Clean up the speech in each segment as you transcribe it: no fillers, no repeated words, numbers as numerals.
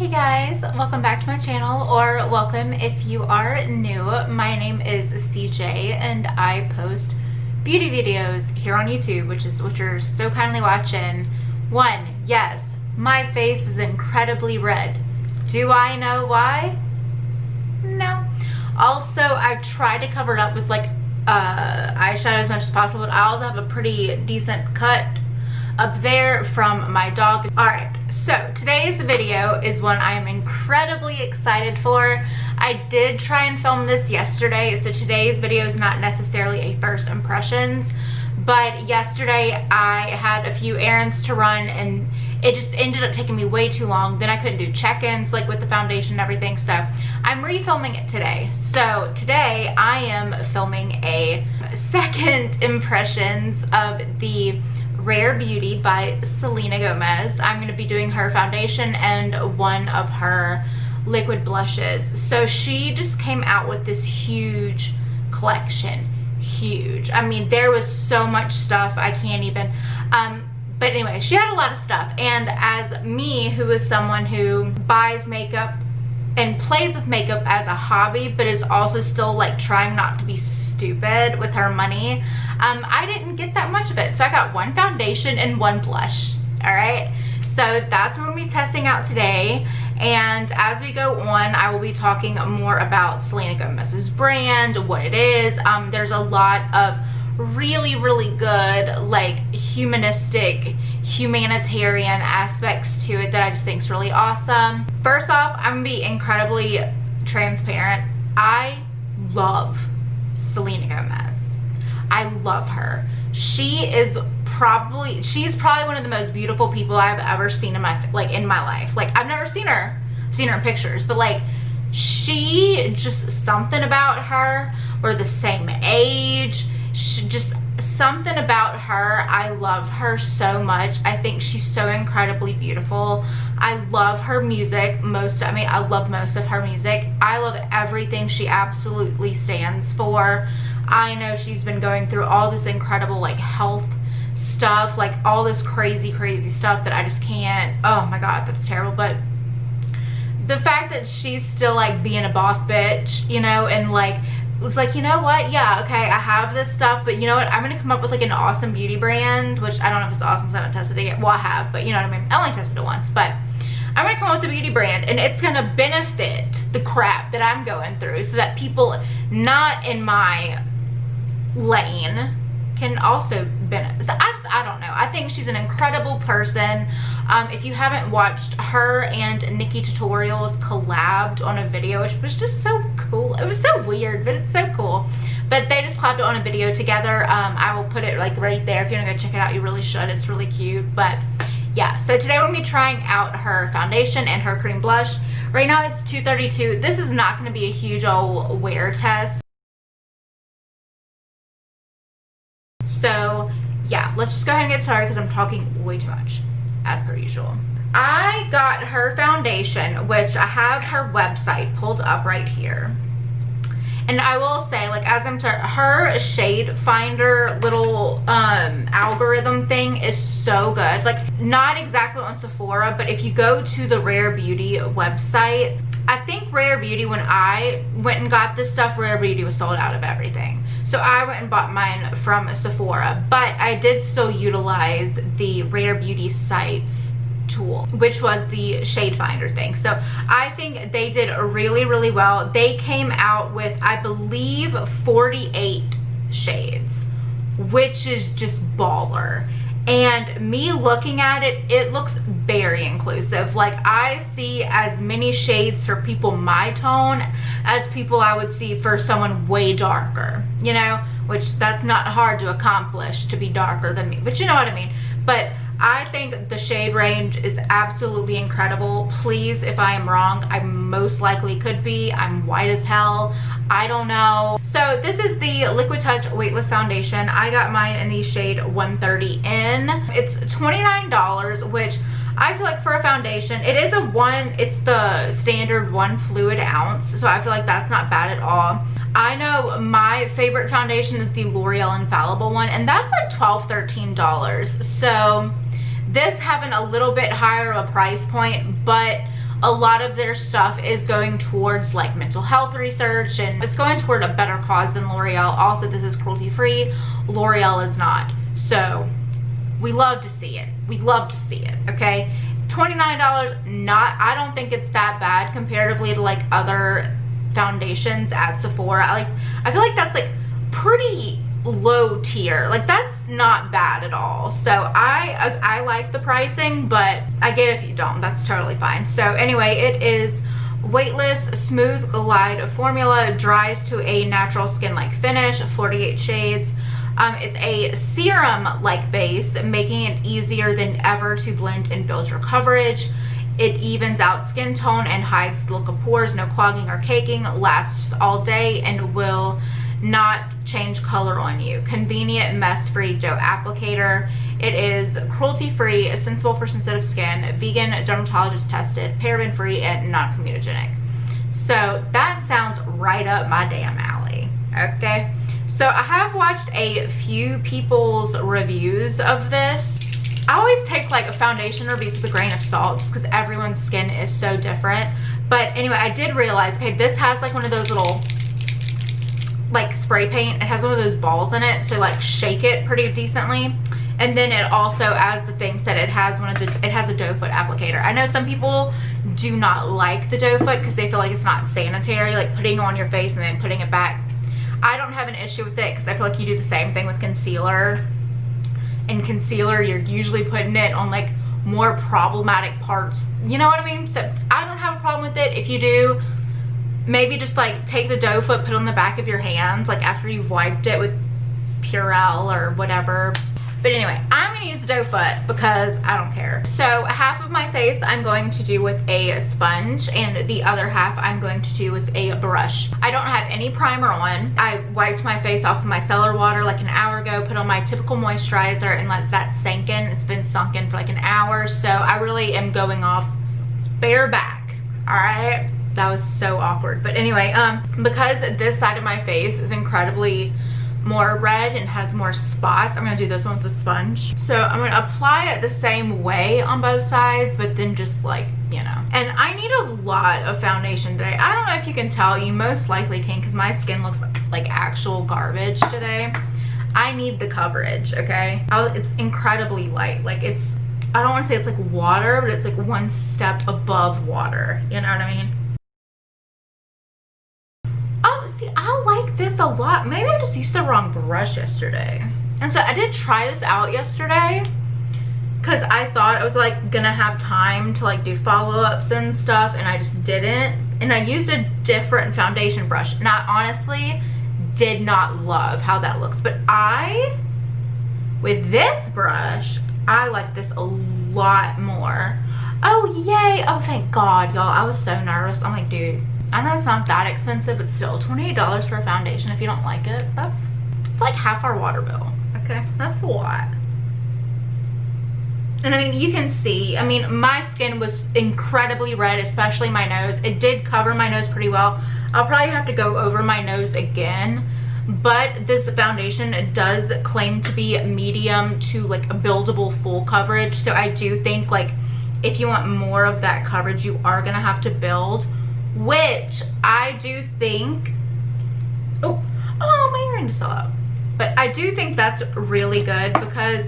Hey guys, welcome back to my channel, or welcome if you are new. My name is CJ and I post beauty videos here on YouTube, which is what you're so kindly watching. One, yes, my face is incredibly red. Do I know why? No. Also, I try to cover it up with like eyeshadow as much as possible, but I also have a pretty decent cut up there from my dog. Alright, so today's video is one I am incredibly excited for. I did try and film this yesterday, so today's video is not necessarily a first impressions, but yesterday I had a few errands to run and it just ended up taking me way too long. Then I couldn't do check-ins like with the foundation and everything, so I'm refilming it today. So today I am filming a second impressions of the Rare Beauty by Selena Gomez. I'm going to be doing her foundation and one of her liquid blushes. So she just came out with this huge collection. Huge. I mean, there was so much stuff I can't even but anyway, she had a lot of stuff, and as me, who is someone who buys makeup and plays with makeup as a hobby but is also still like trying not to be stupid with her money, I didn't get that much of it. So I got one foundation and one blush. All right, so that's what we're gonna be testing out today, and as we go on I will be talking more about Selena Gomez's brand, what it is. There's a lot of really good like humanistic, humanitarian aspects to it that I just think is really awesome. First off, I'm gonna be incredibly transparent. I love Selena Gomez. I love her. She's probably one of the most beautiful people I've ever seen in my life. Like, I've never seen her. I've seen her in pictures, but like, she just, something about her, we're the same age. She just, something about her, I love her so much. I think she's so incredibly beautiful. I love her music. I love most of her music. I love everything she absolutely stands for. I know she's been going through all this incredible like health stuff, like all this crazy stuff that I just can't, oh my god, that's terrible. But the fact that she's still like being a boss bitch, you know, and like it's like, you know what, yeah, okay, I have this stuff, but you know what, I'm gonna come up with like an awesome beauty brand, which I don't know if it's awesome because I haven't tested it yet. Well, I have, but you know what I mean, I only tested it once. But I'm gonna come up with a beauty brand and it's gonna benefit the crap that I'm going through, so that people not in my lane can also benefit. So I don't know, I think she's an incredible person. If you haven't watched, her and Nikki Tutorials collabed on a video, which was just so cool. It was so weird, but it's so cool. But they just collabed on a video together. I will put it like right there. If you want to go check it out, you really should. It's really cute. But yeah, so today we're gonna be trying out her foundation and her cream blush. Right now it's $232. This is not gonna be a huge old wear test. So yeah, let's just go ahead and get started because I'm talking way too much, as per usual. I got her foundation, which I have her website pulled up right here. And I will say, like, as I'm starting, her shade finder little algorithm thing is so good. Like, not exactly on Sephora, but if you go to the Rare Beauty website, I think Rare Beauty, when I went and got this stuff, Rare Beauty was sold out of everything. So I went and bought mine from Sephora, but I did still utilize the Rare Beauty sites tool, which was the shade finder thing. So I think they did really well. They came out with, I believe, 48 shades, which is just baller. And me looking at it, it looks very inclusive. Like, I see as many shades for people my tone as people I would see for someone way darker, you know, which that's not hard to accomplish, to be darker than me, but you know what I mean. But I think the shade range is absolutely incredible. Please, if I am wrong, I most likely could be. I'm white as hell. I don't know. So this is the Liquid Touch Weightless Foundation. I got mine in the shade 130N. It's $29, which I feel like for a foundation, it's the standard 1 fluid ounce. So I feel like that's not bad at all. I know my favorite foundation is the L'Oreal Infallible one, and that's like $12, $13. So this having a little bit higher of a price point, but a lot of their stuff is going towards like mental health research, and it's going toward a better cause than L'Oreal. Also, this is cruelty free. L'Oreal is not. So we love to see it. We love to see it. Okay, $29, I don't think it's that bad comparatively to like other foundations at Sephora. I feel like that's like pretty low tier. Like that's not bad at all. So I like the pricing, but I get it if you don't. That's totally fine. So anyway, it is Weightless Smooth Glide Formula. Dries to a natural skin-like finish, 48 shades. It's a serum-like base, making it easier than ever to blend and build your coverage. It evens out skin tone and hides the look of pores. No clogging or caking. Lasts all day and will not change color on you. Convenient, mess-free dough applicator. It is cruelty-free, sensible for sensitive skin, vegan, dermatologist tested, paraben-free, and non-comedogenic. So that sounds right up my damn alley. Okay, so I have watched a few people's reviews of this. I always take like foundation reviews with a grain of salt just because everyone's skin is so different. But anyway, I did realize, okay, this has like one of those little like spray paint. It has one of those balls in it, so like shake it pretty decently. And then it also, as the thing said, it has it has a doe foot applicator. I know some people do not like the doe foot because they feel like it's not sanitary, like putting it on your face and then putting it back. I don't have an issue with it because I feel like you do the same thing with concealer. And concealer, you're usually putting it on like more problematic parts, you know what I mean? So I don't have a problem with it. If you do, maybe just like take the doe foot, put it on the back of your hands like after you've wiped it with Purell or whatever. But anyway, I'm gonna use the doe foot because I don't care. So half of my face I'm going to do with a sponge, and the other half I'm going to do with a brush. I don't have any primer on. I wiped my face off with my cellar water like an hour ago, put on my typical moisturizer, and let that sink in. It's been sunk in for like an hour, so I really am going off bare back. All right, that was so awkward. But anyway, because this side of my face is incredibly more red and has more spots, I'm gonna do this one with the sponge. So I'm gonna apply it the same way on both sides, but then just like, you know. And I need a lot of foundation today. I don't know if you can tell. You most likely can because my skin looks like actual garbage today. I need the coverage, okay? It's incredibly light. Like it's, I don't want to say it's like water, but it's like one step above water, you know what I mean? See, I like this a lot. Maybe I just used the wrong brush yesterday. And so I did try this out yesterday because I thought I was like gonna have time to like do follow-ups and stuff, and I just didn't. And I used a different foundation brush, and I honestly did not love how that looks. But with this brush, I like this a lot more. Oh yay, oh thank God, y'all. I was so nervous. I'm like, dude, I know it's not that expensive, but still $28 for a foundation. If you don't like it, it's like half our water bill. Okay, that's a lot. And I mean, you can see, I mean, my skin was incredibly red, especially my nose. It did cover my nose pretty well. I'll probably have to go over my nose again, but this foundation does claim to be medium to like a buildable full coverage. So I do think like if you want more of that coverage, you are gonna have to build, which I do think, oh my earring just fell out. But I do think that's really good because,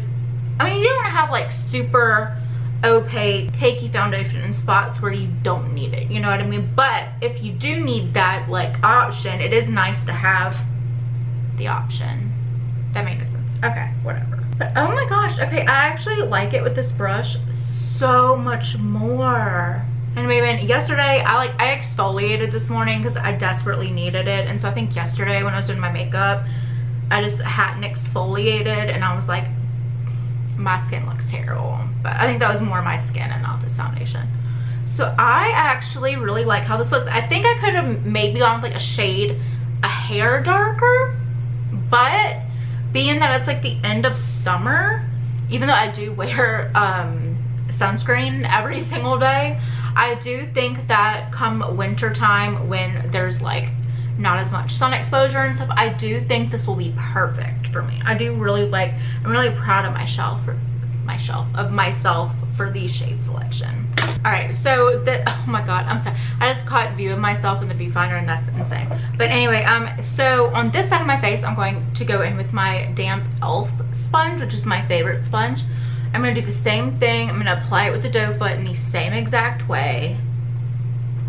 I mean, you don't have like super opaque, cakey foundation in spots where you don't need it, you know what I mean? But if you do need that like option, it is nice to have the option. That made no sense. Okay, whatever. But oh my gosh, okay, I actually like it with this brush so much more. And maybe yesterday, I exfoliated this morning because I desperately needed it. And so I think yesterday when I was doing my makeup, I just hadn't exfoliated, and I was like, my skin looks terrible. But I think that was more my skin and not this foundation. So I actually really like how this looks. I think I could have maybe gone with like a hair darker, but being that it's like the end of summer, even though I do wear sunscreen every single day, I do think that come winter time when there's like not as much sun exposure and stuff, I do think this will be perfect for me. I do really like, I'm really proud of myself for the shade selection. All right, so oh my god, I'm sorry, I just caught view of myself in the viewfinder and that's insane. But anyway, so on this side of my face, I'm going to go in with my damp elf sponge, which is my favorite sponge. I'm going to do the same thing. I'm going to apply it with the doe foot in the same exact way.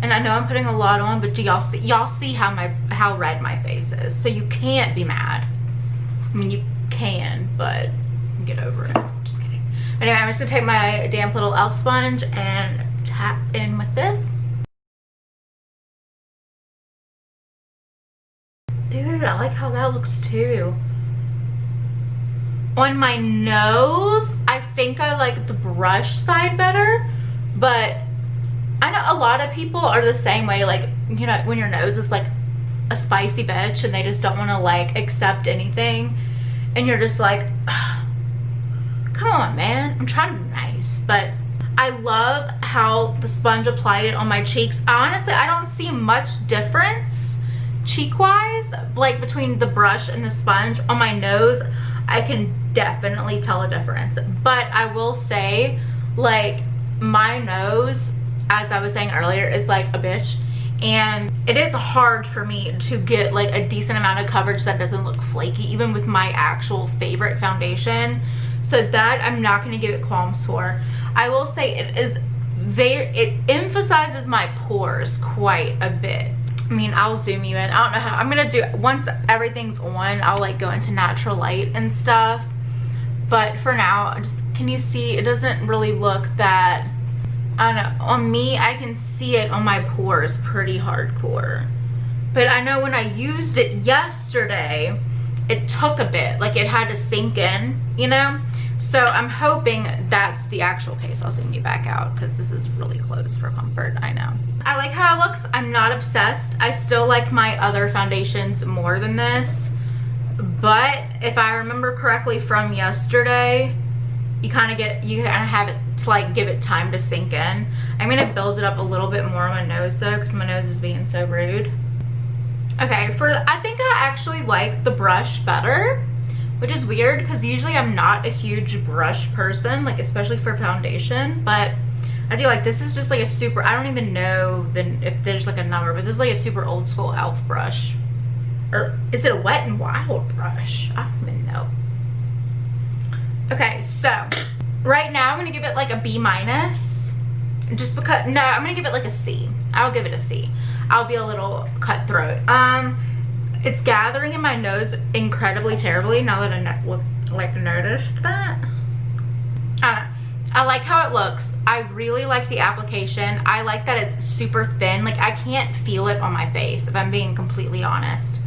And I know I'm putting a lot on, but do y'all see how red my face is? So you can't be mad. I mean, you can, but get over it. Just kidding. Anyway, I'm just gonna take my damp little elf sponge and tap in with this. Dude, I like how that looks too. On my nose, I think I like the brush side better, but I know a lot of people are the same way, like, you know, when your nose is like a spicy bitch and they just don't want to like accept anything, and you're just like, come on, man, I'm trying to be nice. But I love how the sponge applied it on my cheeks. Honestly, I don't see much difference cheek wise, like between the brush and the sponge. On my nose, I can definitely tell a difference, but I will say, like, my nose, as I was saying earlier, is like a bitch, and it is hard for me to get like a decent amount of coverage that doesn't look flaky, even with my actual favorite foundation. So that I'm not going to give it qualms for. I will say it emphasizes my pores quite a bit. I mean, I'll zoom you in. I don't know how I'm gonna do it. Once everything's on, I'll like go into natural light and stuff, but for now, just, can you see, it doesn't really look that, I don't know, on me I can see it on my pores pretty hardcore. But I know when I used it yesterday, it took a bit, like it had to sink in, you know. So I'm hoping that's the actual case. I'll zoom you back out because this is really close for comfort, I know. I like how it looks. I'm not obsessed. I still like my other foundations more than this, but if I remember correctly from yesterday, you kind of have it to like give it time to sink in. I'm gonna build it up a little bit more on my nose though, because my nose is being so rude. Okay, I think I actually like the brush better, which is weird because usually I'm not a huge brush person, like especially for foundation, but I do like this. Is just like a super, I don't even know if there's like a number, but this is like a super old school elf brush. Or is it a Wet n Wild brush? I don't even know. Okay, so right now I'm gonna give it like a B-, just because, no, I'm gonna give it like a C. I'll give it a C. I'll be a little cutthroat. It's gathering in my nose incredibly terribly now that I noticed that. I like how it looks. I really like the application. I like that it's super thin. Like, I can't feel it on my face, if I'm being completely honest.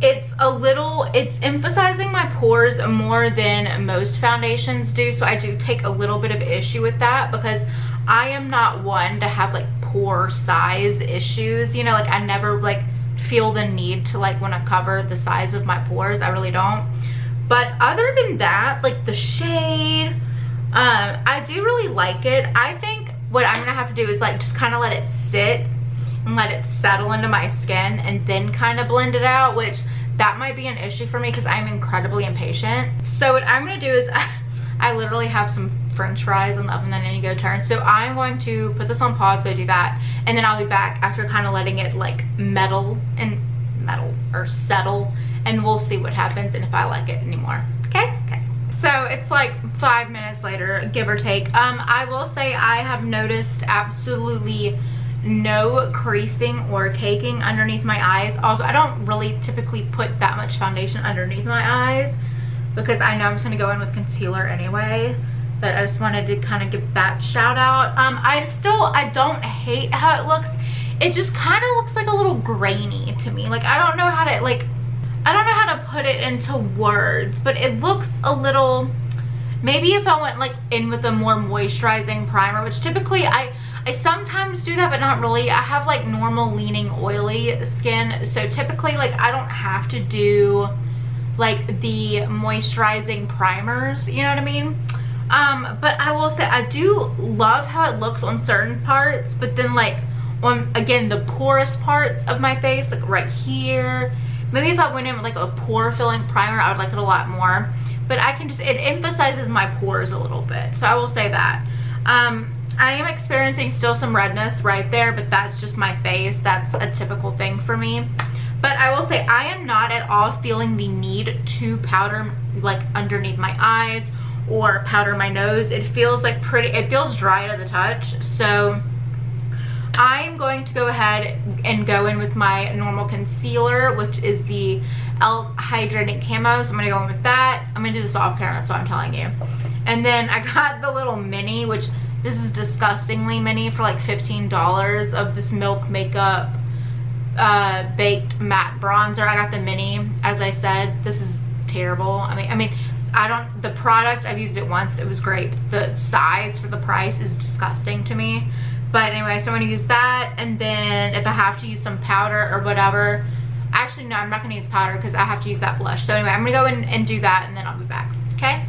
It's emphasizing my pores more than most foundations do, so I do take a little bit of issue with that, because I am not one to have like pore size issues, you know, like I never like feel the need to like want to cover the size of my pores. I really don't. But other than that, like the shade, I do really like it. I think what I'm gonna have to do is like just kind of let it sit and let it settle into my skin and then kind of blend it out, which that might be an issue for me because I'm incredibly impatient. So what I'm gonna do is I literally have some french fries in the oven that I need to go turn, so I'm going to put this on pause, go do that, and then I'll be back after kind of letting it like settle, and we'll see what happens and if I like it anymore. Okay. So it's like 5 minutes later, give or take. I will say I have noticed absolutely no creasing or caking underneath my eyes. Also, I don't really typically put that much foundation underneath my eyes because I know I'm just gonna go in with concealer anyway, but I just wanted to kind of give that shout out. I don't hate how it looks. It just kind of looks like a little grainy to me. Like, I don't know how to put it into words, but it looks a little, maybe if I went like in with a more moisturizing primer, which typically I sometimes do that, but not really. I have like normal leaning oily skin, so typically like I don't have to do like the moisturizing primers, you know what I mean? But I will say I do love how it looks on certain parts, but then like on, again, the porous parts of my face, like right here, Maybe if I went in with like a pore filling primer, I would like it a lot more. But I can just, it emphasizes my pores a little bit. So I will say that. I am experiencing still some redness right there, but that's just my face. That's a typical thing for me. But I will say I am not at all feeling the need to powder like underneath my eyes or powder my nose. It feels like it feels dry to the touch. So I'm going to go ahead and go in with my normal concealer, which is the e.l.f. Hydrating Camo. So I'm going to go in with that. I'm going to do this off camera, that's what I'm telling you. And then I got the little mini, which this is disgustingly mini, for like $15 of this Milk Makeup baked matte bronzer. I got the mini. As I said, this is terrible. I mean the product, I've used it once, it was great. The size for the price is disgusting to me. But anyway, so I'm going to use that, and then if I have to use some powder or whatever, actually no, I'm not going to use powder because I have to use that blush. So anyway, I'm going to go in and do that, and then I'll be back. Okay.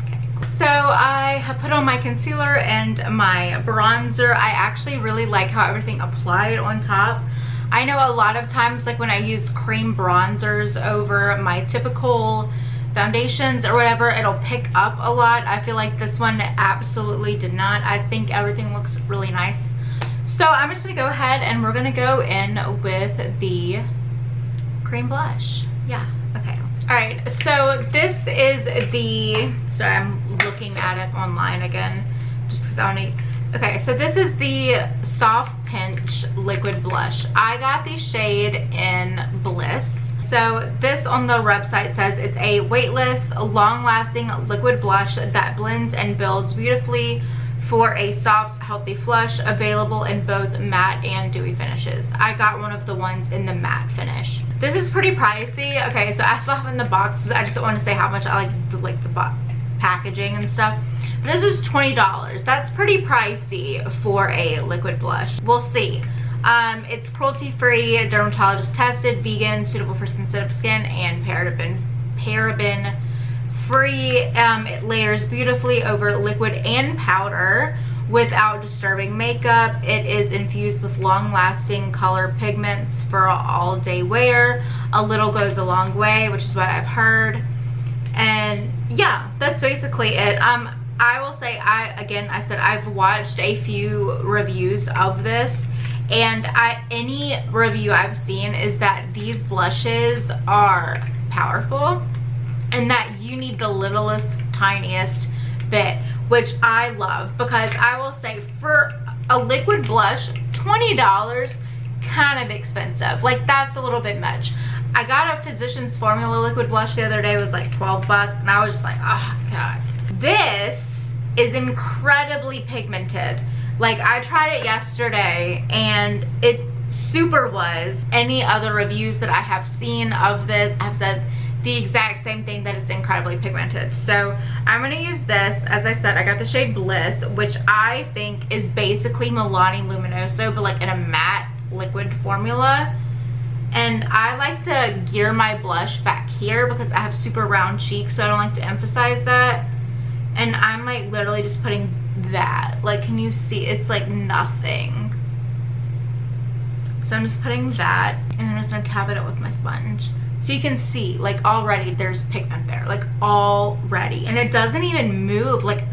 So I have put on my concealer and my bronzer. I actually really like how everything applied on top. I know a lot of times, like when I use cream bronzers over my typical foundations or whatever, it'll pick up a lot. I feel like this one absolutely did not. I think everything looks really nice. So I'm just going to go ahead and we're going to go in with the cream blush. Yeah, okay. Alright, so this is the, sorry, I'm looking at it online again just because I don't need, okay, so this is the Soft Pinch Liquid Blush. I got the shade in Bliss. So this on the website says it's a weightless, long-lasting liquid blush that blends and builds beautifully for a soft, healthy flush, available in both matte and dewy finishes. I got one of the ones in the matte finish. This is pretty pricey. Okay, so I still have in the boxes. I just don't want to say how much I like the packaging and stuff. This is $20. That's pretty pricey for a liquid blush. We'll see. It's cruelty-free, dermatologist tested, vegan, suitable for sensitive skin, and paraben free. It layers beautifully over liquid and powder without disturbing makeup. It is infused with long-lasting color pigments for all-day wear. A little goes a long way, which is what I've heard. And yeah, that's basically it. I will say, I said I've watched a few reviews of this, and any review I've seen is that these blushes are powerful and that you need the littlest, tiniest bit, which I love, because I will say for a liquid blush, $20, kind of expensive. Like, that's a little bit much. I got a Physicians Formula liquid blush the other day. It was like 12 bucks, and I was just like, oh god. This is incredibly pigmented. Like, I tried it yesterday and it super was. Any other reviews that I have seen of this have said the exact same thing, that it's incredibly pigmented. So I'm going to use this. As I said, I got the shade Bliss, which I think is basically Milani Luminoso, but like in a matte liquid formula. And I like to gear my blush back here because I have super round cheeks, so I don't like to emphasize that. And I'm like literally just putting that, like, can you see? It's like nothing. So I'm just putting that, and I'm just gonna tap it up with my sponge. So you can see, like, already there's pigment there, like already, and it doesn't even move. Like,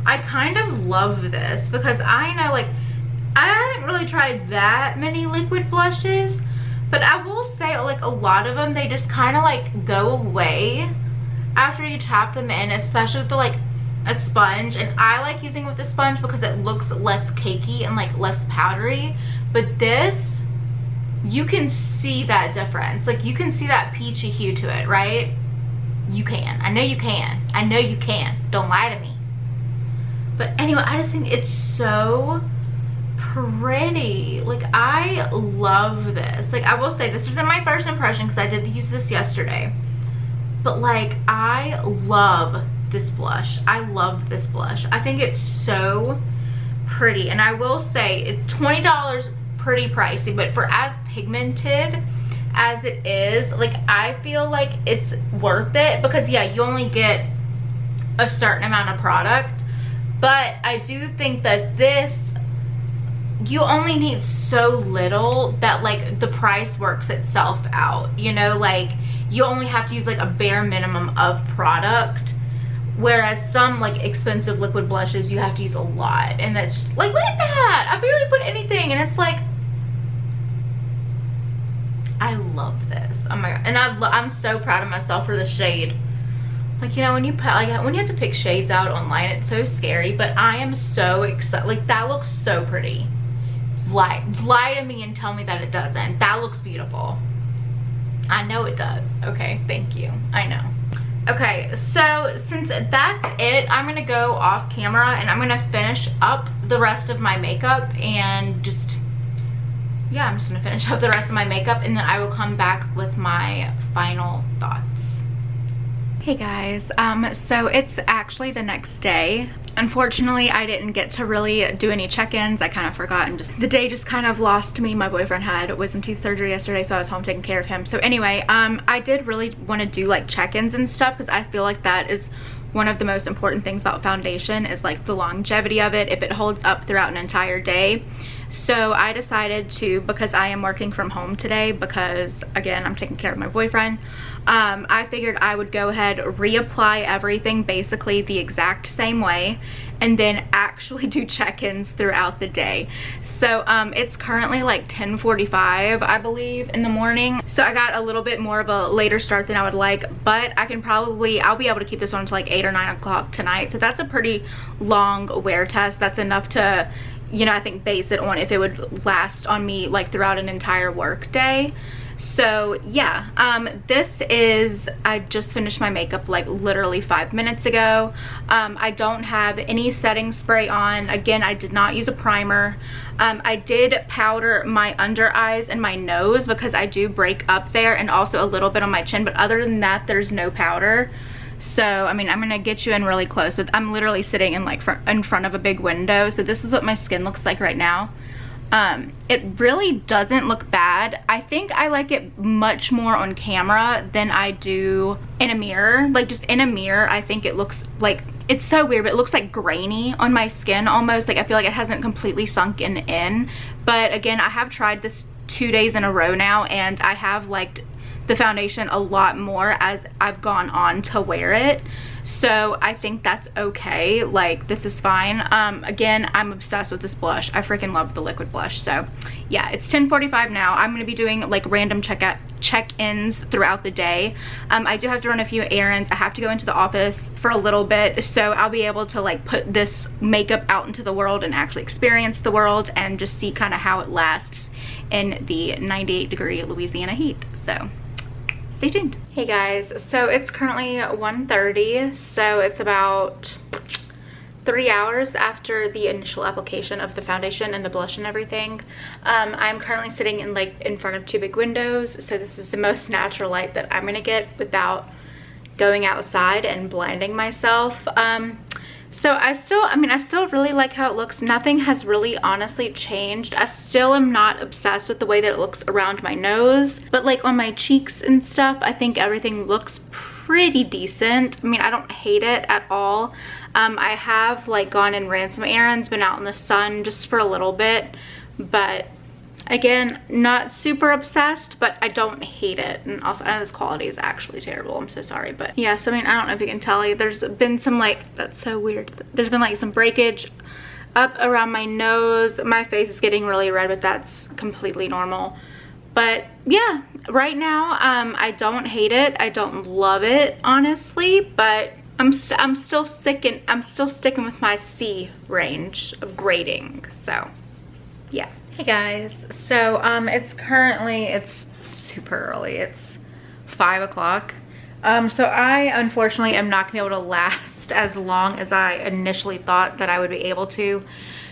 I kind of love this because I know, like, I haven't really tried that many liquid blushes, but I will say, like, a lot of them, they just kind of like go away after you tap them in, especially with the, like, a sponge. And I like using it with a sponge because it looks less cakey and like less powdery. But this, you can see that difference. Like, you can see that peachy hue to it, right? You can. I know you can. I know you can. Don't lie to me. But anyway, I just think it's so pretty. Like, I love this. Like, I will say, this isn't my first impression because I did use this yesterday. But, like, I love this blush. I love this blush. I think it's so pretty. And I will say, it's $20, pretty pricey, but for as pigmented as it is, like, I feel like it's worth it because, yeah, you only get a certain amount of product. But I do think that this you only need so little that like the price works itself out, you know, like you only have to use like a bare minimum of product, whereas some like expensive liquid blushes you have to use a lot. And that's like, look at that, I barely put anything, and it's like, I love this. Oh my god. And I'm so proud of myself for the shade. Like, you know, when you put, like, when you have to pick shades out online, it's so scary, but I am so excited. Like, that looks so pretty. Lie to me and tell me that it doesn't. That looks beautiful. I know it does. Okay, thank you. I know. Okay, so since that's it, I'm gonna go off camera and I'm gonna finish up the rest of my makeup and just, yeah, I'm just gonna finish up the rest of my makeup, and then I will come back with my final thoughts. Hey guys, so it's actually the next day. Unfortunately, I didn't get to really do any check-ins. I kind of forgot, and just the day just kind of lost me. My boyfriend had wisdom teeth surgery yesterday, so I was home taking care of him. So anyway, I did really want to do like check-ins and stuff, because I feel like that is one of the most important things about foundation, is like the longevity of it, if it holds up throughout an entire day. So I decided to, because I am working from home today, because again, I'm taking care of my boyfriend, I figured I would go ahead, reapply everything basically the exact same way, and then actually do check-ins throughout the day. So it's currently like 10:45, I believe, in the morning. So I got a little bit more of a later start than I would like, but I'll be able to keep this on until like 8 or 9 o'clock tonight. So that's a pretty long wear test. That's enough to, you know, I think base it on if it would last on me like throughout an entire work day. So yeah, I just finished my makeup like literally 5 minutes ago. I don't have any setting spray on. Again, I did not use a primer. I did powder my under eyes and my nose because I do break up there, and also a little bit on my chin, but other than that, there's no powder. So I mean, I'm gonna get you in really close, but I'm literally sitting in like in front of a big window, so this is what my skin looks like right now. It really doesn't look bad. I think I like it much more on camera than I do in a mirror. Like, just in a mirror, I think it looks like, it's so weird, but it looks like grainy on my skin almost. Like, I feel like it hasn't completely sunken in. But again, I have tried this 2 days in a row now, and I have liked the foundation a lot more as I've gone on to wear it. So I think that's okay. Like, this is fine. Again, I'm obsessed with this blush. I freaking love the liquid blush. So yeah, it's 10:45 now. I'm gonna be doing like random check-ins throughout the day. I do have to run a few errands. I have to go into the office for a little bit, so I'll be able to like put this makeup out into the world and actually experience the world and just see kind of how it lasts in the 98-degree Louisiana heat. So stay tuned. Hey guys, so it's currently 1:30, so it's about 3 hours after the initial application of the foundation and the blush and everything. I'm currently sitting in front of 2 big windows, so this is the most natural light that I'm gonna get without going outside and blinding myself. So I still really like how it looks. Nothing has really honestly changed. I still am not obsessed with the way that it looks around my nose, but like on my cheeks and stuff, I think everything looks pretty decent. I mean, I don't hate it at all. I have like gone and ran some errands, been out in the sun just for a little bit, but again, not super obsessed, but I don't hate it. And also, I know this quality is actually terrible. I'm so sorry. But yeah, so I mean, I don't know if you can tell, like, there's been some like, that's so weird. There's been like some breakage up around my nose. My face is getting really red, but that's completely normal. But yeah, right now, I don't hate it. I don't love it, honestly, but I'm still sticking with my C range of grading. So yeah. Hey guys, so it's super early. It's 5 o'clock. So I unfortunately am not gonna be able to last as long as I initially thought that I would be able to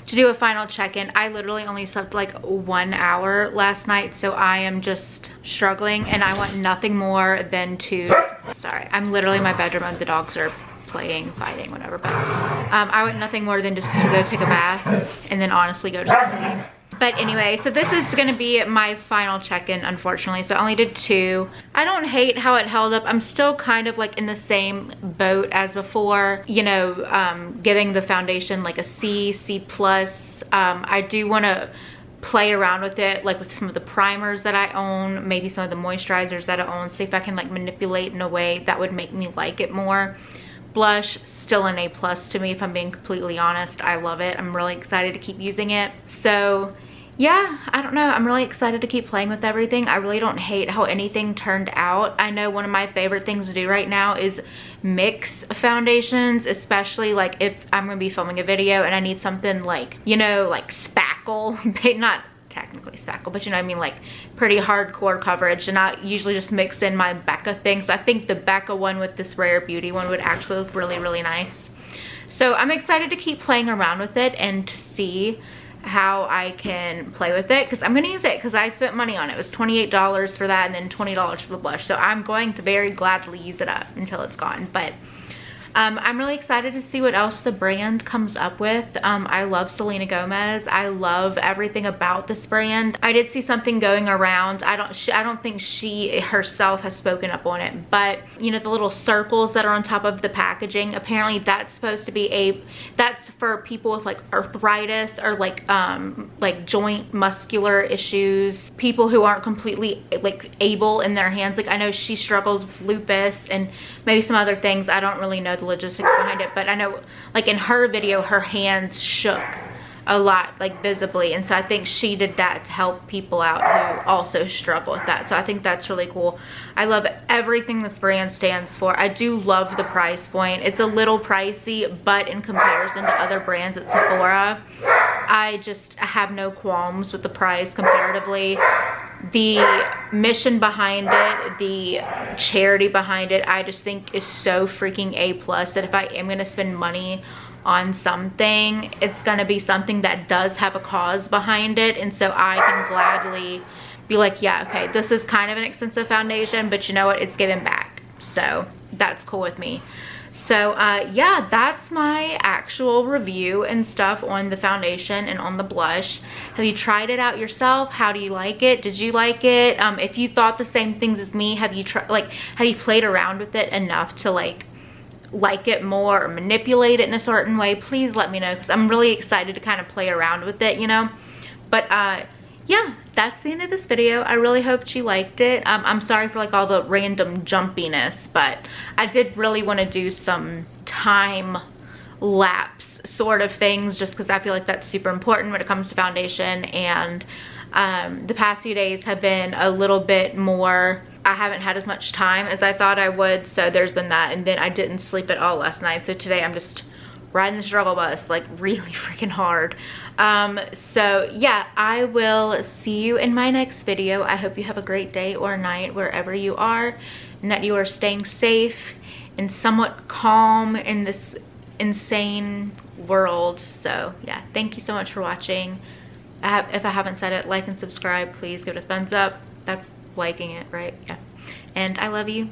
do a final check-in. I literally only slept like 1 hour last night, so I am just struggling, and I want nothing more than to, sorry, I'm literally in my bedroom and the dogs are playing, fighting, whatever, but I want nothing more than just to go take a bath and then honestly go to sleep. But anyway, so this is gonna be my final check-in, unfortunately. So I only did 2. I don't hate how it held up. I'm still kind of like in the same boat as before, you know, giving the foundation like a C+. I do want to play around with it, like with some of the primers that I own, maybe some of the moisturizers that I own, see if I can like manipulate in a way that would make me like it more. Blush, still an A+ to me, if I'm being completely honest. I love it. I'm really excited to keep using it. So yeah, I don't know. I'm really excited to keep playing with everything. I really don't hate how anything turned out. I know one of my favorite things to do right now is mix foundations, especially like if I'm gonna be filming a video and I need something like, you know, like spackle, not technically spackle, but you know what I mean, like pretty hardcore coverage, and I usually just mix in my Becca thing. So I think the Becca one with this Rare Beauty one would actually look really, really nice. So I'm excited to keep playing around with it and to see how I can play with it, because I'm going to use it because I spent money on it. It was $28 for that and then $20 for the blush. So I'm going to very gladly use it up until it's gone. But I'm really excited to see what else the brand comes up with. I love Selena Gomez. I love everything about this brand. I did see something going around. I don't think she herself has spoken up on it, but you know, the little circles that are on top of the packaging, apparently that's supposed to be that's for people with like arthritis or like joint muscular issues, people who aren't completely like able in their hands. Like I know she struggles with lupus and maybe some other things. I don't really know the logistics behind it, but I know like in her video her hands shook a lot, like visibly, and so I think she did that to help people out who also struggle with that. So I think that's really cool. I love everything this brand stands for. I do love the price point. It's a little pricey, but in comparison to other brands at Sephora, I just have no qualms with the price comparatively. The mission behind it, the charity behind it, I just think is so freaking A+, that if I am going to spend money on something, it's going to be something that does have a cause behind it. And so I can gladly be like, yeah, okay, this is kind of an expensive foundation, but you know what, it's giving back. So that's cool with me. So yeah, that's my actual review and stuff on the foundation and on the blush. Have you tried it out yourself? How do you like it? Did you like it? If you thought the same things as me, have you played around with it enough to like it more or manipulate it in a certain way? Please let me know, because I'm really excited to kind of play around with it, you know. But yeah, that's the end of this video. I really hoped you liked it. I'm sorry for like all the random jumpiness, but I did really want to do some time lapse sort of things, just because I feel like that's super important when it comes to foundation. And the past few days have been a little bit more, I haven't had as much time as I thought I would, so there's been that. And then I didn't sleep at all last night, so today I'm just riding the struggle bus like really freaking hard. So yeah, I will see you in my next video. I hope you have a great day or night wherever you are, and that you are staying safe and somewhat calm in this insane world. So yeah, thank you so much for watching. If I haven't said it, like and subscribe. Please give it a thumbs up. That's liking it, right? Yeah. And I love you.